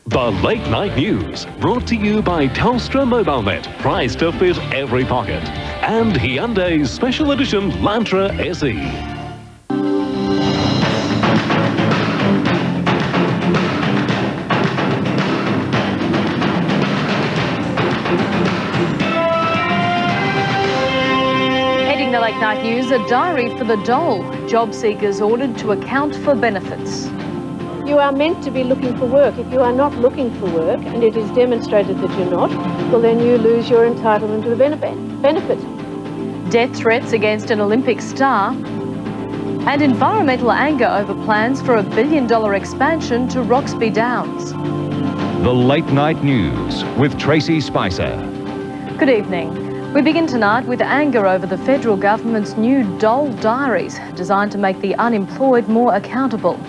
The Late Night News, brought to you by Telstra MobileNet, priced to fit every pocket. And Hyundai's Special Edition Lantra SE. Heading the Late Night News, a diary for the dole. Job seekers ordered to account for benefits. You are meant to be looking for work. If you are not looking for work and it is demonstrated that you're not, well then you lose your entitlement to the benefit. Death threats against an Olympic star. And environmental anger over plans for $1 billion expansion to Roxby Downs. The Late Night News with Tracy Spicer. Good evening. We begin tonight with anger over the federal government's new dole diaries, designed to make the unemployed more accountable.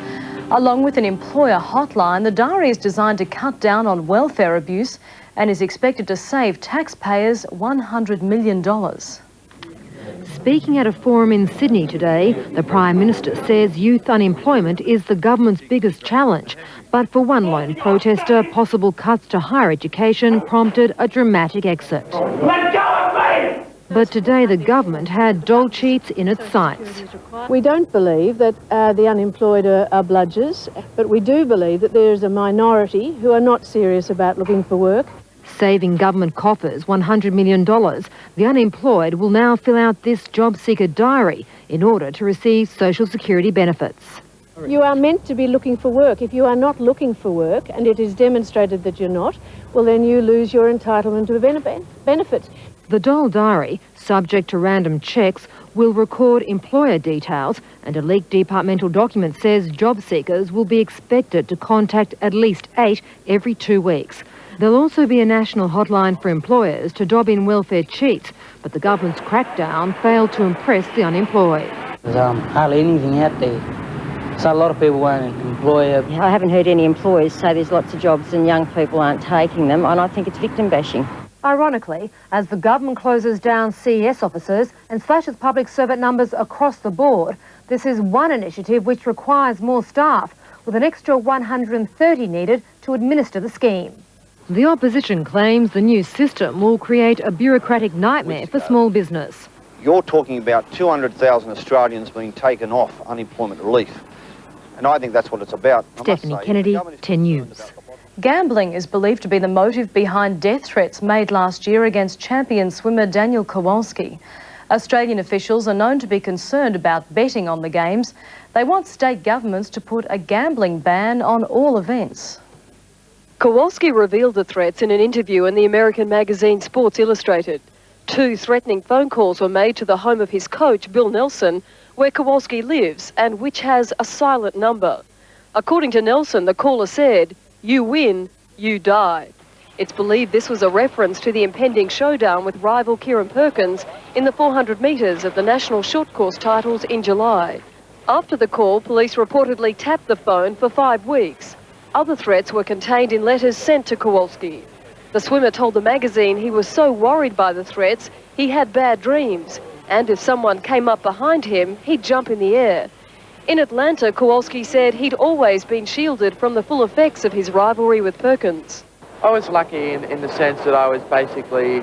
Along with an employer hotline, the diary is designed to cut down on welfare abuse and is expected to save taxpayers $100 million. Speaking at a forum in Sydney today, the Prime Minister says youth unemployment is the government's biggest challenge. But for one lone protester, possible cuts to higher education prompted a dramatic exit. Let go of me! But today the government had dole cheats in its sights. We don't believe that the unemployed are bludgers, but we do believe that there is a minority who are not serious about looking for work. Saving government coffers $100 million, the unemployed will now fill out this job seeker diary in order to receive social security benefits. You are meant to be looking for work. If you are not looking for work and it is demonstrated that you're not, well then you lose your entitlement to the benefit. The dole diary, subject to random checks, will record employer details, and a leaked departmental document says job seekers will be expected to contact at least 8 every 2 weeks. There'll also be a national hotline for employers to dob in welfare cheats, but the government's crackdown failed to impress the unemployed. There's hardly anything out there, so a lot of people won't employ. I haven't heard any employers say there's lots of jobs and young people aren't taking them, and I think it's victim bashing. Ironically, as the government closes down CES offices and slashes public servant numbers across the board, this is one initiative which requires more staff, with an extra 130 needed to administer the scheme. The opposition claims the new system will create a bureaucratic nightmare for small business. You're talking about 200,000 Australians being taken off unemployment relief, and I think that's what it's about. Stephanie Kennedy, 10 News. Gambling is believed to be the motive behind death threats made last year against champion swimmer Daniel Kowalski. Australian officials are known to be concerned about betting on the games. They want state governments to put a gambling ban on all events. Kowalski revealed the threats in an interview in the American magazine Sports Illustrated. 2 threatening phone calls were made to the home of his coach, Bill Nelson, where Kowalski lives and which has a silent number. According to Nelson, the caller said, "You win, you die." It's believed this was a reference to the impending showdown with rival Kieran Perkins in the 400 metres of the national short course titles in July. After the call, police reportedly tapped the phone for 5 weeks. Other threats were contained in letters sent to Kowalski. The swimmer told the magazine he was so worried by the threats, he had bad dreams, and if someone came up behind him, he'd jump in the air. In Atlanta, Kowalski said he'd always been shielded from the full effects of his rivalry with Perkins. I was lucky in the sense that I was basically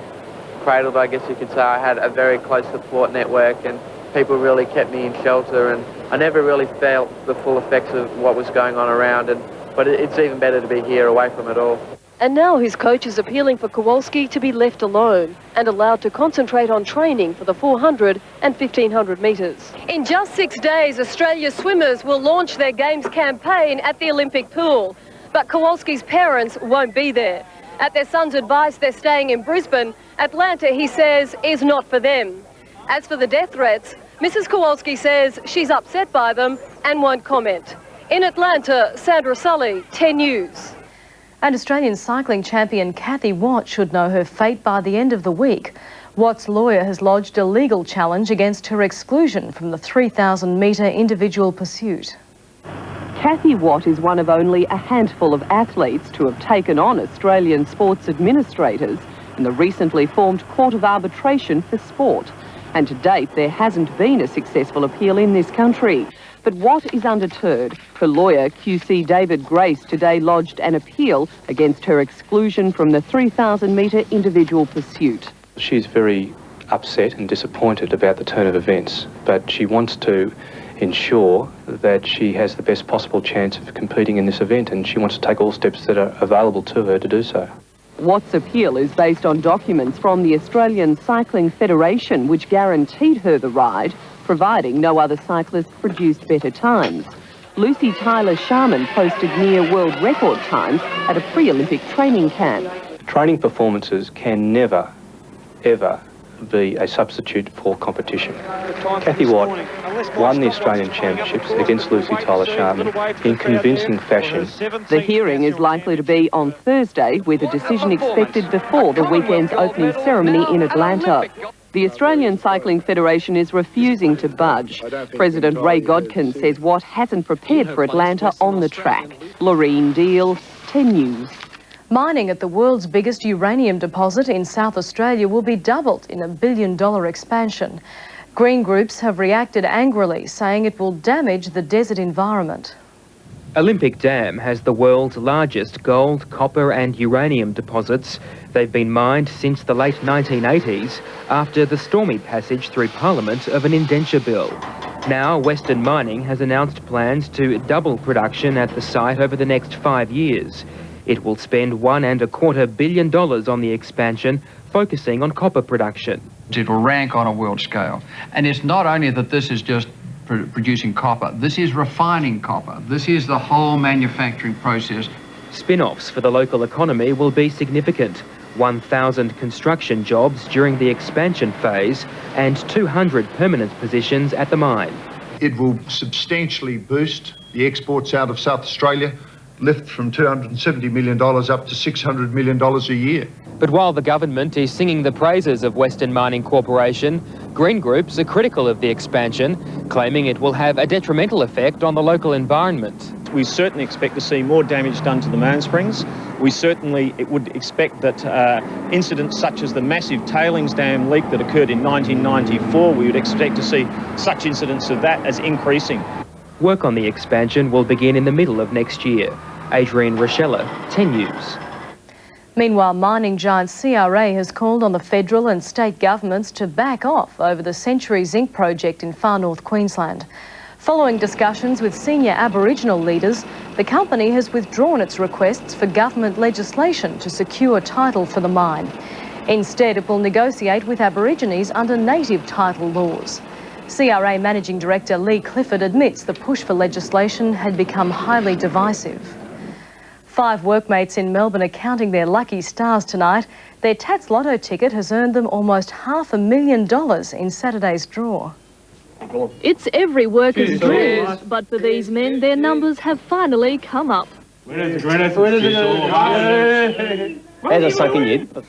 cradled, I guess you could say. I had a very close support network and people really kept me in shelter, and I never really felt the full effects of what was going on around, but it's even better to be here away from it all. And now his coach is appealing for Kowalski to be left alone and allowed to concentrate on training for the 400 and 1500 metres. In just 6 days, Australia swimmers will launch their Games campaign at the Olympic pool. But Kowalski's parents won't be there. At their son's advice, they're staying in Brisbane. Atlanta, he says, is not for them. As for the death threats, Mrs. Kowalski says she's upset by them and won't comment. In Atlanta, Sandra Sully, 10 News. And Australian cycling champion Kathy Watt should know her fate by the end of the week. Watt's lawyer has lodged a legal challenge against her exclusion from the 3,000-metre individual pursuit. Kathy Watt is one of only a handful of athletes to have taken on Australian sports administrators in the recently formed Court of Arbitration for Sport. And to date, there hasn't been a successful appeal in this country. But Watt is undeterred. Her lawyer, QC David Grace, today lodged an appeal against her exclusion from the 3,000-metre individual pursuit. She's very upset and disappointed about the turn of events, but she wants to ensure that she has the best possible chance of competing in this event, and she wants to take all steps that are available to her to do so. Watt's appeal is based on documents from the Australian Cycling Federation, which guaranteed her the ride, providing no other cyclists produced better times. Lucy Tyler-Sharman posted near world record times at a pre-Olympic training camp. Training performances can never, ever be a substitute for competition. Kathy Watt won the Australian Championships against Lucy Tyler-Sharman in convincing fashion. The hearing is likely to be on Thursday, with a decision expected before the weekend's opening ceremony in Atlanta. The Australian Cycling Federation is refusing to budge. President Ray Godkin says Watt hasn't prepared for Atlanta on the track. Loreen Deal, 10 News. Mining at the world's biggest uranium deposit in South Australia will be doubled in a $1 billion expansion. Green groups have reacted angrily, saying it will damage the desert environment. Olympic Dam has the world's largest gold, copper and uranium deposits. They've been mined since the late 1980s after the stormy passage through Parliament of an indenture bill. Now, Western Mining has announced plans to double production at the site over the next 5 years. It will spend $1.25 billion on the expansion, focusing on copper production. It will rank on a world scale. And it's not only that this is just producing copper, this is refining copper. This is the whole manufacturing process. Spin-offs for the local economy will be significant. 1,000 construction jobs during the expansion phase and 200 permanent positions at the mine. It will substantially boost the exports out of South Australia, lift from $270 million up to $600 million a year. But while the government is singing the praises of Western Mining Corporation, green groups are critical of the expansion, claiming it will have a detrimental effect on the local environment. We certainly expect to see more damage done to the mainsprings. We certainly would expect that incidents such as the massive tailings dam leak that occurred in 1994, we would expect to see such incidents of that as increasing. Work on the expansion will begin in the middle of next year. Adrian Rochella, 10 News. Meanwhile, mining giant CRA has called on the federal and state governments to back off over the Century Zinc project in far north Queensland. Following discussions with senior Aboriginal leaders, the company has withdrawn its requests for government legislation to secure title for the mine. Instead, it will negotiate with Aborigines under native title laws. CRA Managing Director Lee Clifford admits the push for legislation had become highly divisive. 5 workmates in Melbourne are counting their lucky stars tonight. Their Tats Lotto ticket has earned them almost $500,000 in Saturday's draw. It's every worker's dream, but for these men, their numbers have finally come up.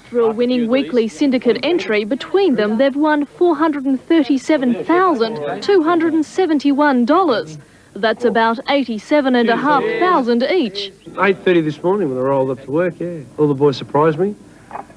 Through a winning weekly syndicate entry, between them they've won $437,271. That's about $87,500 each. 8:30 this morning when I rolled up to work, yeah. All the boys surprised me,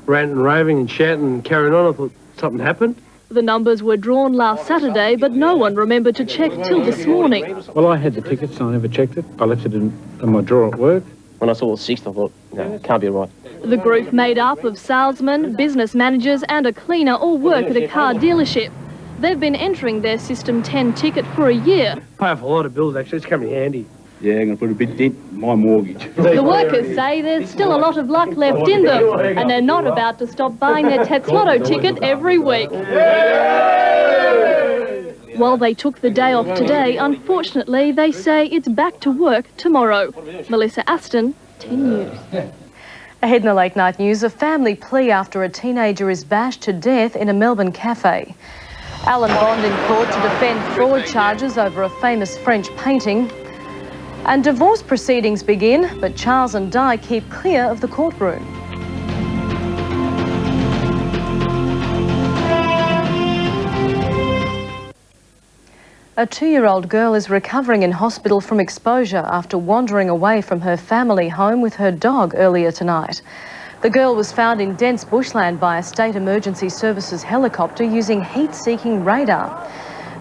ranting and raving and shouting and carrying on. I thought something happened. The numbers were drawn last Saturday, but no one remembered to check till this morning. Well, I had the tickets and I never checked it. I left it in my drawer at work. When I saw the 6th, I thought, no, it can't be right. The group made up of salesmen, business managers and a cleaner all work at a car dealership. They've been entering their System 10 ticket for a year. Pay off a lot of bills, actually. It's coming handy. Yeah, I'm going to put a bit dent in my mortgage. The workers say there's still a lot of luck left in them, and they're not about to stop buying their Tats Lotto ticket every week. While they took the day off today, unfortunately, they say it's back to work tomorrow. Melissa Aston, 10 News. Ahead in the late night news, a family plea after a teenager is bashed to death in a Melbourne cafe. Alan Bond in court to defend fraud charges over a famous French painting. And divorce proceedings begin, but Charles and Di keep clear of the courtroom. A 2-year-old girl is recovering in hospital from exposure after wandering away from her family home with her dog earlier tonight. The girl was found in dense bushland by a state emergency services helicopter using heat-seeking radar.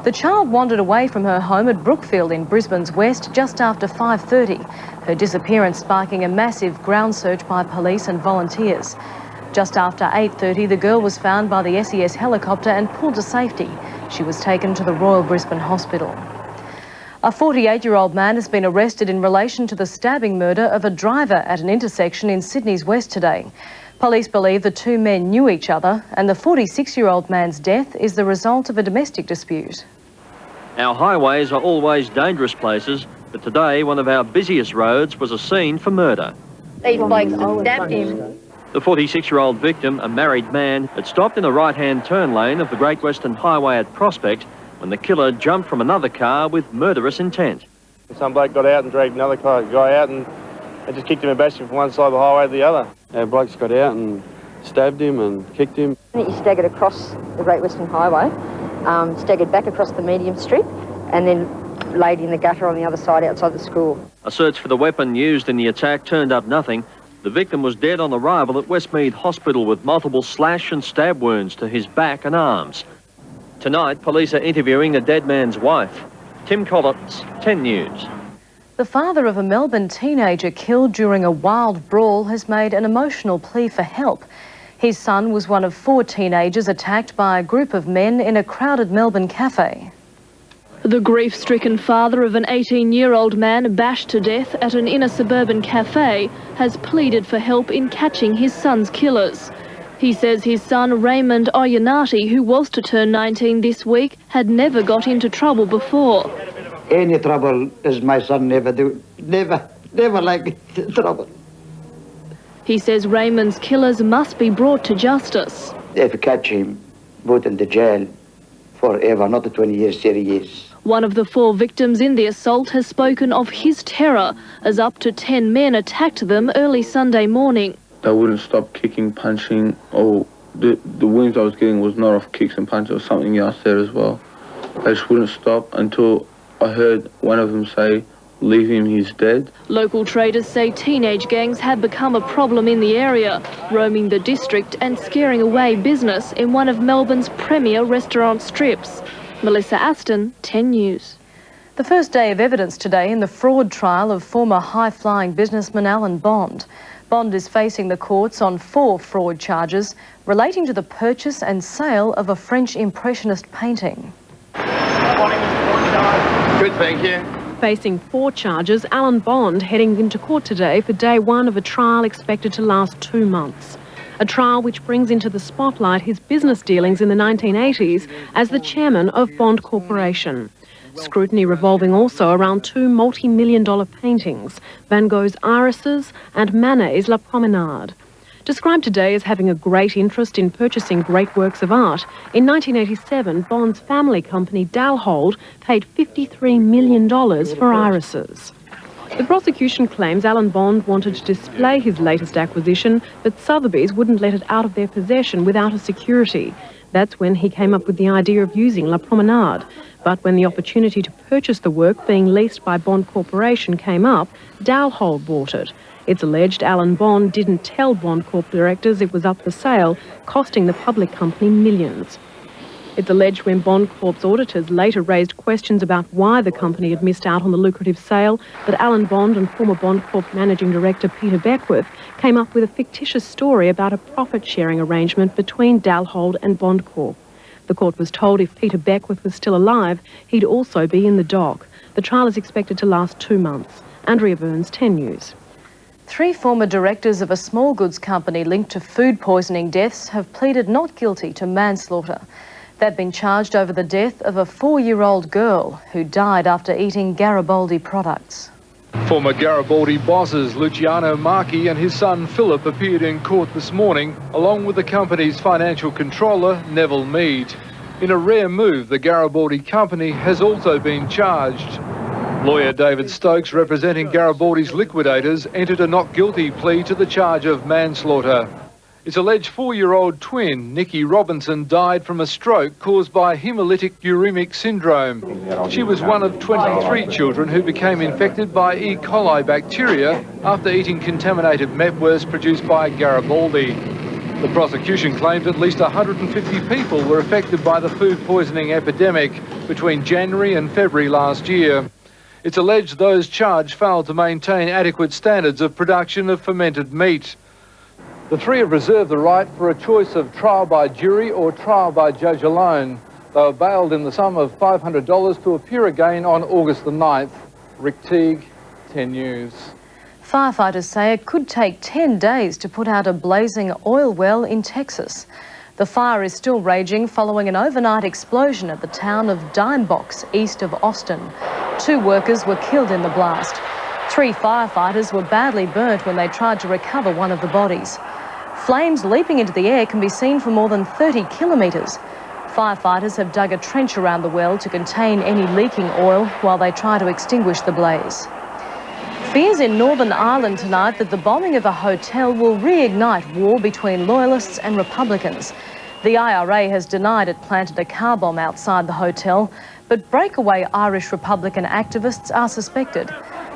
The child wandered away from her home at Brookfield in Brisbane's west just after 5:30, her disappearance sparking a massive ground search by police and volunteers. Just after 8:30, the girl was found by the SES helicopter and pulled to safety. She was taken to the Royal Brisbane Hospital. A 48-year-old man has been arrested in relation to the stabbing murder of a driver at an intersection in Sydney's west today. Police believe the two men knew each other, and the 46-year-old man's death is the result of a domestic dispute. Our highways are always dangerous places, but today one of our busiest roads was a scene for murder. These blokes stabbed him. The 46-year-old victim, a married man, had stopped in the right-hand turn lane of the Great Western Highway at Prospect when the killer jumped from another car with murderous intent. Some bloke got out and dragged another guy out and just kicked him and bashed him from one side of the highway to the other. Our blokes got out and stabbed him and kicked him. He staggered across the Great Western Highway, staggered back across the medium strip, and then laid in the gutter on the other side outside the school. A search for the weapon used in the attack turned up nothing. The victim was dead on arrival at Westmead Hospital with multiple slash and stab wounds to his back and arms. Tonight, police are interviewing the dead man's wife. Tim Collins, 10 News. The father of a Melbourne teenager killed during a wild brawl has made an emotional plea for help. His son was one of 4 teenagers attacked by a group of men in a crowded Melbourne cafe. The grief-stricken father of an 18-year-old man bashed to death at an inner suburban cafe has pleaded for help in catching his son's killers. He says his son Raymond Oyanati, who was to turn 19 this week, had never got into trouble before. Any trouble as my son never do. Never like trouble. He says Raymond's killers must be brought to justice. If you catch him, put in the jail forever, not the 20 years, 30 years. One of the 4 victims in the assault has spoken of his terror as up to 10 men attacked them early Sunday morning. They wouldn't stop kicking, punching, or the wounds I was getting was not off kicks and punches or something else there as well. They just wouldn't stop until I heard one of them say, "Leave him, he's dead." Local traders say teenage gangs have become a problem in the area, roaming the district and scaring away business in one of Melbourne's premier restaurant strips. Melissa Aston, 10 News. The first day of evidence today in the fraud trial of former high-flying businessman Alan Bond. Bond is facing the courts on 4 fraud charges relating to the purchase and sale of a French Impressionist painting. Good, thank you. Facing 4 charges, Alan Bond heading into court today for day 1 of a trial expected to last 2 months. A trial which brings into the spotlight his business dealings in the 1980s as the chairman of Bond Corporation. Scrutiny revolving also around 2 multi-million-dollar paintings, Van Gogh's Irises and Manet's La Promenade. Described today as having a great interest in purchasing great works of art, in 1987 Bond's family company Dalhold paid $53 million for irises. The prosecution claims Alan Bond wanted to display his latest acquisition, but Sotheby's wouldn't let it out of their possession without a security. That's when he came up with the idea of using La Promenade. But when the opportunity to purchase the work being leased by Bond Corporation came up, Dalhold bought it. It's alleged Alan Bond didn't tell Bond Corp directors it was up for sale, costing the public company millions. It's alleged when Bond Corp's auditors later raised questions about why the company had missed out on the lucrative sale, that Alan Bond and former Bond Corp managing director Peter Beckwith came up with a fictitious story about a profit-sharing arrangement between Dalhold and Bond Corp. The court was told if Peter Beckwith was still alive, he'd also be in the dock. The trial is expected to last 2 months. Andrea Burns, 10 News. 3 former directors of a small goods company linked to food poisoning deaths have pleaded not guilty to manslaughter. They've been charged over the death of a 4-year-old girl who died after eating Garibaldi products. Former Garibaldi bosses Luciano Marchi and his son Philip appeared in court this morning, along with the company's financial controller, Neville Mead. In a rare move, the Garibaldi company has also been charged. Lawyer David Stokes, representing Garibaldi's liquidators, entered a not guilty plea to the charge of manslaughter. Its alleged 4-year-old twin, Nikki Robinson, died from a stroke caused by hemolytic uremic syndrome. She was one of 23 children who became infected by E. coli bacteria after eating contaminated Mepworth produced by Garibaldi. The prosecution claimed at least 150 people were affected by the food poisoning epidemic between January and February last year. It's alleged those charged failed to maintain adequate standards of production of fermented meat. The three have reserved the right for a choice of trial by jury or trial by judge alone. They were bailed in the sum of $500 to appear again on August the 9th. Rick Teague, 10 News. Firefighters say it could take 10 days to put out a blazing oil well in Texas. The fire is still raging following an overnight explosion at the town of Dimebox, east of Austin. 2 workers were killed in the blast. 3 firefighters were badly burnt when they tried to recover one of the bodies. Flames leaping into the air can be seen for more than 30 kilometres. Firefighters have dug a trench around the well to contain any leaking oil while they try to extinguish the blaze. Fears in Northern Ireland tonight that the bombing of a hotel will reignite war between loyalists and Republicans. The IRA has denied it planted a car bomb outside the hotel, but breakaway Irish Republican activists are suspected.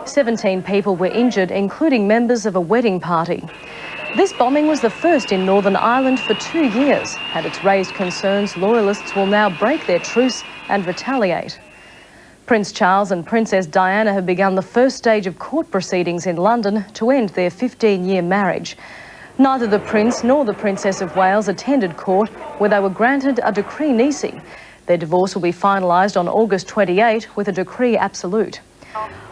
17 people were injured, including members of a wedding party. This bombing was the first in Northern Ireland for 2 years, and it's raised concerns loyalists will now break their truce and retaliate. Prince Charles and Princess Diana have begun the first stage of court proceedings in London to end their 15-year marriage. Neither the Prince nor the Princess of Wales attended court, where they were granted a decree nisi. Their divorce will be finalised on August 28 with a decree absolute.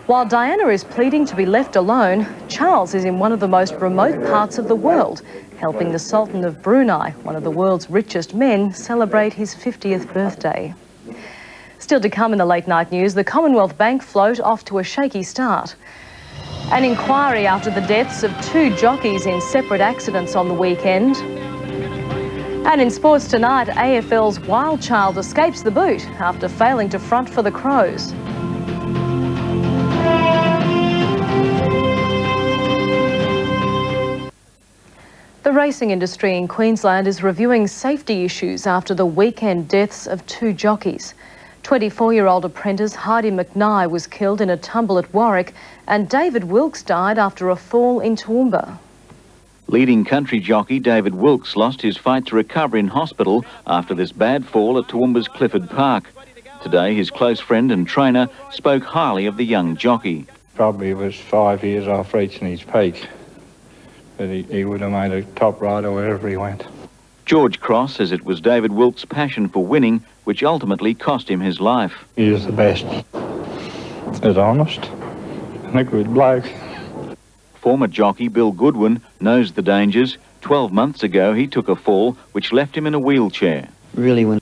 While Diana is pleading to be left alone, Charles is in one of the most remote parts of the world, helping the Sultan of Brunei, one of the world's richest men, celebrate his 50th birthday. Still to come in the late night news, the Commonwealth Bank float off to a shaky start. An inquiry after the deaths of 2 jockeys in separate accidents on the weekend. And in sports tonight, AFL's Wild Child escapes the boot after failing to front for the Crows. The racing industry in Queensland is reviewing safety issues after the weekend deaths of 2 jockeys. 24-year-old apprentice Heidi McKnight was killed in a tumble at Warwick, and David Wilkes died after a fall in Toowoomba. Leading country jockey David Wilkes lost his fight to recover in hospital after this bad fall at Toowoomba's Clifford Park. Today, his close friend and trainer spoke highly of the young jockey. Probably was 5 years off reaching his peak, but he would have made a top rider wherever he went. George Cross says it was David Wilkes' passion for winning which ultimately cost him his life. He was the best. He's honest and a good bloke. Former jockey Bill Goodwin knows the dangers. 12 months ago he took a fall which left him in a wheelchair. Really, when